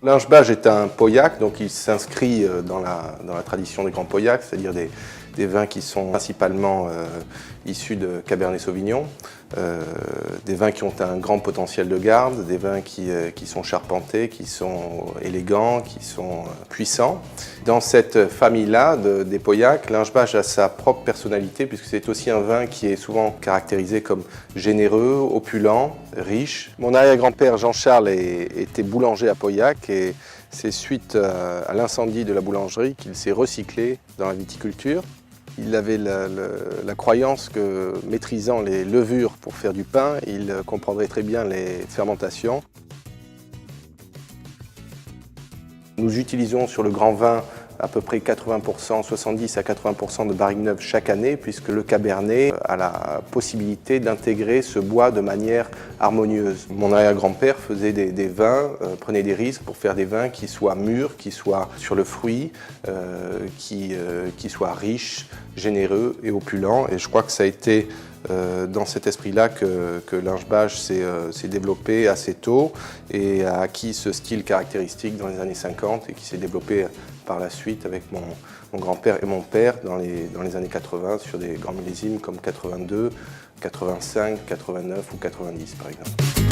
Lingebage est un pauillac, donc il s'inscrit dans la tradition des grands pauillacs, c'est-à-dire des vins qui sont principalement issus de Cabernet Sauvignon, des vins qui ont un grand potentiel de garde, des vins qui sont charpentés, qui sont élégants, qui sont puissants. Dans cette famille-là des pauillacs, Lingebage a sa propre personnalité puisque c'est aussi un vin qui est souvent caractérisé comme généreux, opulent, riche. Mon arrière-grand-père Jean-Charles était boulanger à Pauillac et c'est suite à l'incendie de la boulangerie qu'il s'est recyclé dans la viticulture. Il avait la croyance que, maîtrisant les levures pour faire du pain, il comprendrait très bien les fermentations. Nous utilisons sur le grand vin à peu près 80%, 70 à 80% de barriques neuves chaque année, puisque le Cabernet a la possibilité d'intégrer ce bois de manière harmonieuse. Mon arrière-grand-père faisait des vins, prenait des risques pour faire des vins qui soient mûrs, qui soient sur le fruit, qui soient riches, généreux et opulents. Et je crois que ça a été dans cet esprit-là que Lingebage s'est développé assez tôt et a acquis ce style caractéristique dans les années 50 et qui s'est développé par la suite avec mon grand-père et mon père dans les années 80 sur des grands millésimes comme 82, 85, 89 ou 90 par exemple.